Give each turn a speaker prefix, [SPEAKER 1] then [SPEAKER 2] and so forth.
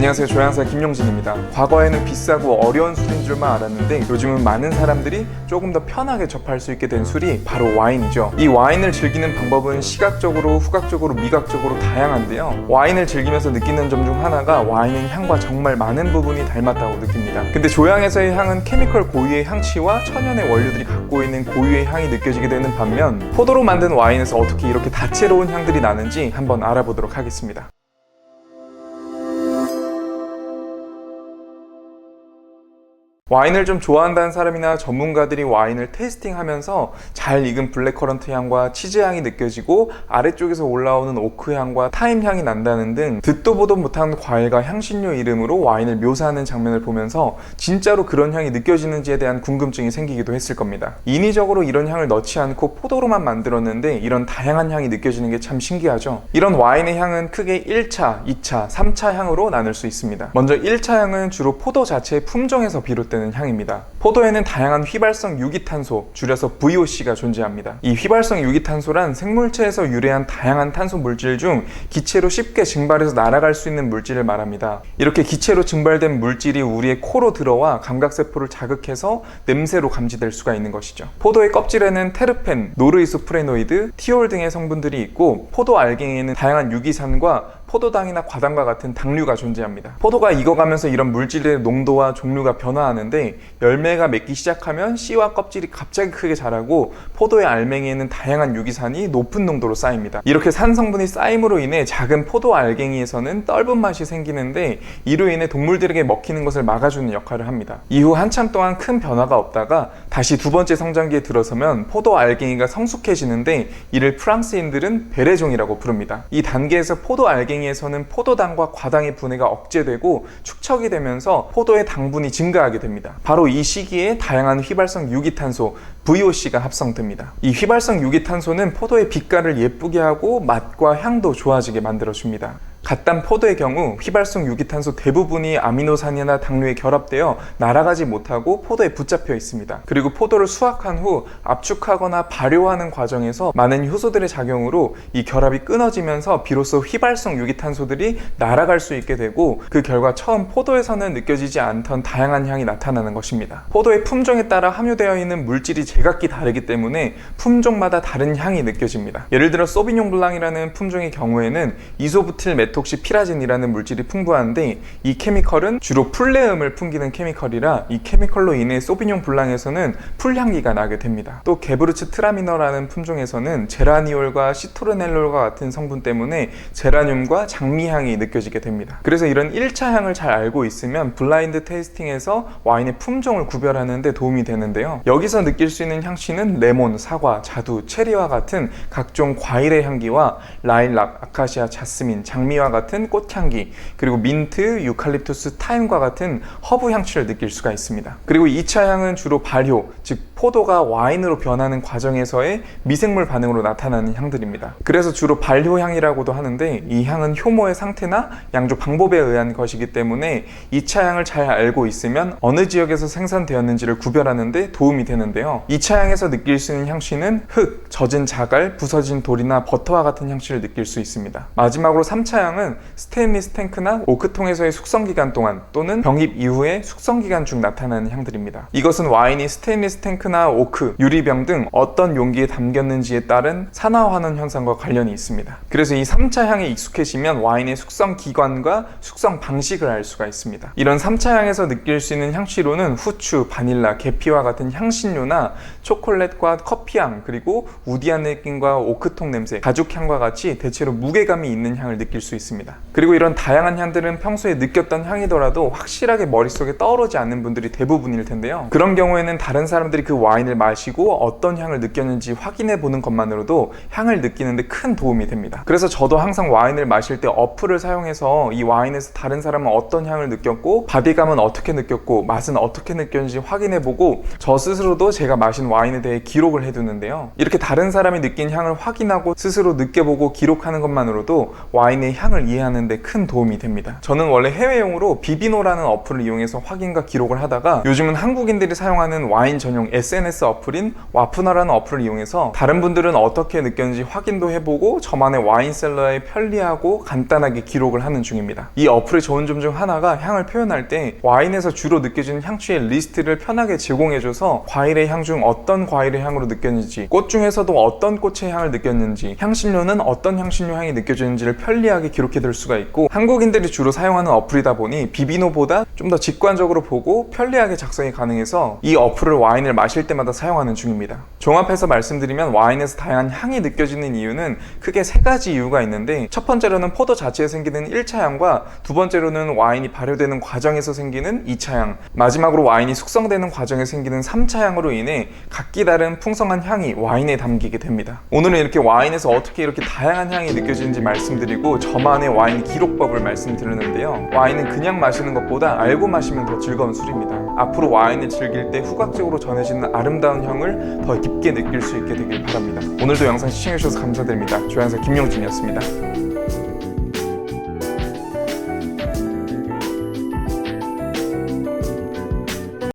[SPEAKER 1] 안녕하세요, 조향사 김용진입니다. 과거에는 비싸고 어려운 술인 줄만 알았는데 요즘은 많은 사람들이 조금 더 편하게 접할 수 있게 된 술이 바로 와인이죠. 이 와인을 즐기는 방법은 시각적으로, 후각적으로, 미각적으로 다양한데요. 와인을 즐기면서 느끼는 점 중 하나가 와인의 향과 정말 많은 부분이 닮았다고 느낍니다. 근데 조향에서의 향은 케미컬 고유의 향취와 천연의 원료들이 갖고 있는 고유의 향이 느껴지게 되는 반면, 포도로 만든 와인에서 어떻게 이렇게 다채로운 향들이 나는지 한번 알아보도록 하겠습니다. 와인을 좀 좋아한다는 사람이나 전문가들이 와인을 테이스팅하면서 잘 익은 블랙커런트 향과 치즈 향이 느껴지고 아래쪽에서 올라오는 오크 향과 타임 향이 난다는 등 듣도 보도 못한 과일과 향신료 이름으로 와인을 묘사하는 장면을 보면서 진짜로 그런 향이 느껴지는지에 대한 궁금증이 생기기도 했을 겁니다. 인위적으로 이런 향을 넣지 않고 포도로만 만들었는데 이런 다양한 향이 느껴지는 게 참 신기하죠. 이런 와인의 향은 크게 1차, 2차, 3차 향으로 나눌 수 있습니다. 먼저 1차 향은 주로 포도 자체의 품종에서 비롯되는 향입니다. 포도에는 다양한 휘발성 유기탄소, 줄여서 VOC가 존재합니다. 이 휘발성 유기탄소란 생물체에서 유래한 다양한 탄소 물질 중 기체로 쉽게 증발해서 날아갈 수 있는 물질을 말합니다. 이렇게 기체로 증발된 물질이 우리의 코로 들어와 감각세포를 자극해서 냄새로 감지될 수가 있는 것이죠. 포도의 껍질에는 테르펜, 노르이소프레노이드, 티올 등의 성분들이 있고, 포도 알갱이에는 다양한 유기산과 포도당이나 과당과 같은 당류가 존재합니다. 포도가 익어가면서 이런 물질의 농도와 종류가 변화하는데, 열매가 맺기 시작하면 씨와 껍질이 갑자기 크게 자라고 포도의 알맹이에는 다양한 유기산이 높은 농도로 쌓입니다. 이렇게 산 성분이 쌓임으로 인해 작은 포도 알갱이에서는 떫은 맛이 생기는데, 이로 인해 동물들에게 먹히는 것을 막아주는 역할을 합니다. 이후 한참 동안 큰 변화가 없다가 다시 두 번째 성장기에 들어서면 포도 알갱이가 성숙해지는데, 이를 프랑스인들은 베레종이라고 부릅니다. 이 단계에서 포도 알갱이에서는 포도당과 과당의 분해가 억제되고 축척이 되면서 포도의 당분이 증가하게 됩니다. 바로 이 시기에 다양한 휘발성 유기탄소 VOC가 합성됩니다. 이 휘발성 유기탄소는 포도의 빛깔을 예쁘게 하고 맛과 향도 좋아지게 만들어줍니다. 갓단 포도의 경우 휘발성 유기탄소 대부분이 아미노산이나 당류에 결합되어 날아가지 못하고 포도에 붙잡혀 있습니다. 그리고 포도를 수확한 후 압축하거나 발효하는 과정에서 많은 효소들의 작용으로 이 결합이 끊어지면서 비로소 휘발성 유기탄소들이 날아갈 수 있게 되고, 그 결과 처음 포도에서는 느껴지지 않던 다양한 향이 나타나는 것입니다. 포도의 품종에 따라 함유되어 있는 물질이 제각기 다르기 때문에 품종마다 다른 향이 느껴집니다. 예를 들어 소비뇽 블랑이라는 품종의 경우에는 이소부틸 메톡시피라진이라는 물질이 풍부한데, 이 케미컬은 주로 풀내음을 풍기는 케미컬이라 이 케미컬로 인해 소비뇽 블랑에서는 풀향기가 나게 됩니다. 또 게브르츠 트라미너라는 품종에서는 제라니올과 시토르넬롤과 같은 성분 때문에 제라늄과 장미향이 느껴지게 됩니다. 그래서 이런 1차 향을 잘 알고 있으면 블라인드 테이스팅에서 와인의 품종을 구별하는 데 도움이 되는데요. 여기서 느낄 수 있는 향취는 레몬, 사과, 자두, 체리와 같은 각종 과일의 향기와 라일락, 아카시아, 자스민, 장미와 같은 꽃향기, 그리고 민트, 유칼립투스, 타임과 같은 허브 향취를 느낄 수가 있습니다. 그리고 2차 향은 주로 발효, 즉 포도가 와인으로 변하는 과정에서의 미생물 반응으로 나타나는 향들입니다. 그래서 주로 발효향이라고도 하는데, 이 향은 효모의 상태나 양조 방법에 의한 것이기 때문에 2차 향을 잘 알고 있으면 어느 지역에서 생산되었는지를 구별하는 데 도움이 되는데요. 2차 향에서 느낄 수 있는 향취는 흙, 젖은 자갈, 부서진 돌이나 버터와 같은 향취를 느낄 수 있습니다. 마지막으로 3차 향은 스테인리스 탱크나 오크통에서의 숙성기간 동안 또는 병입 이후의 숙성기간 중 나타나는 향들입니다. 이것은 와인이 스테인리스 탱크나 오크, 유리병 등 어떤 용기에 담겼는지에 따른 산화환원 현상과 관련이 있습니다. 그래서 이 3차 향에 익숙해지면 와인의 숙성기관과 숙성 방식을 알 수가 있습니다. 이런 3차 향에서 느낄 수 있는 향취로는 후추, 바닐라, 계피와 같은 향신료나 초콜릿과 커피향, 그리고 우디한 느낌과 오크통 냄새, 가죽향과 같이 대체로 무게감이 있는 향을 느낄 수 있습니다. 그리고 이런 다양한 향들은 평소에 느꼈던 향이더라도 확실하게 머릿속에 떠오르지 않는 분들이 대부분일 텐데요. 그런 경우에는 다른 사람들이 그 와인을 마시고 어떤 향을 느꼈는지 확인해 보는 것만으로도 향을 느끼는데 큰 도움이 됩니다. 그래서 저도 항상 와인을 마실 때 어플을 사용해서 이 와인에서 다른 사람은 어떤 향을 느꼈고, 바디감은 어떻게 느꼈고, 맛은 어떻게 느꼈는지 확인해 보고 저 스스로도 제가 마신 와인에 대해 기록을 해두는데요. 이렇게 다른 사람이 느낀 향을 확인하고 스스로 느껴보고 기록하는 것만으로도 와인의 향을 이해하는 데 큰 도움이 됩니다. 저는 원래 해외용으로 비비노라는 어플을 이용해서 확인과 기록을 하다가 요즘은 한국인들이 사용하는 와인 전용 SNS 어플인 와프너라는 어플을 이용해서 다른 분들은 어떻게 느꼈는지 확인도 해보고 저만의 와인셀러에 편리하고 간단하게 기록을 하는 중입니다. 이 어플의 좋은 점 중 하나가 향을 표현할 때 와인에서 주로 느껴지는 향취의 리스트를 편하게 제공해줘서 과일의 향 중 어떤 과일의 향으로 느꼈는지, 꽃 중에서도 어떤 꽃의 향을 느꼈는지, 향신료는 어떤 향신료 향이 느껴지는지를 편리하게 기록해둘 수가 있고, 한국인들이 주로 사용하는 어플이다 보니 비비노보다 좀 더 직관적으로 보고 편리하게 작성이 가능해서 이 어플을 와인을 마실 때마다 사용하는 중입니다. 종합해서 말씀드리면 와인에서 다양한 향이 느껴지는 이유는 크게 세 가지 이유가 있는데, 첫 번째로는 포도 자체에 생기는 1차 향과 두 번째로는 와인이 발효되는 과정에서 생기는 2차 향, 마지막으로 와인이 숙성되는 과정에 생기는 3차 향으로 인해 각기 다른 풍성한 향이 와인에 담기게 됩니다. 오늘은 이렇게 와인에서 어떻게 이렇게 다양한 향이 느껴지는지 말씀드리고 저만의 와인 기록법을 말씀드렸는데요. 와인은 그냥 마시는 것보다 알고 마시면 더 즐거운 술입니다. 앞으로 와인을 즐길 때 후각적으로 전해지는 아름다운 향을 더 깊게 느낄 수 있게 되길 바랍니다. 오늘도 영상 시청해주셔서 감사드립니다. 조향사 김용준이었습니다.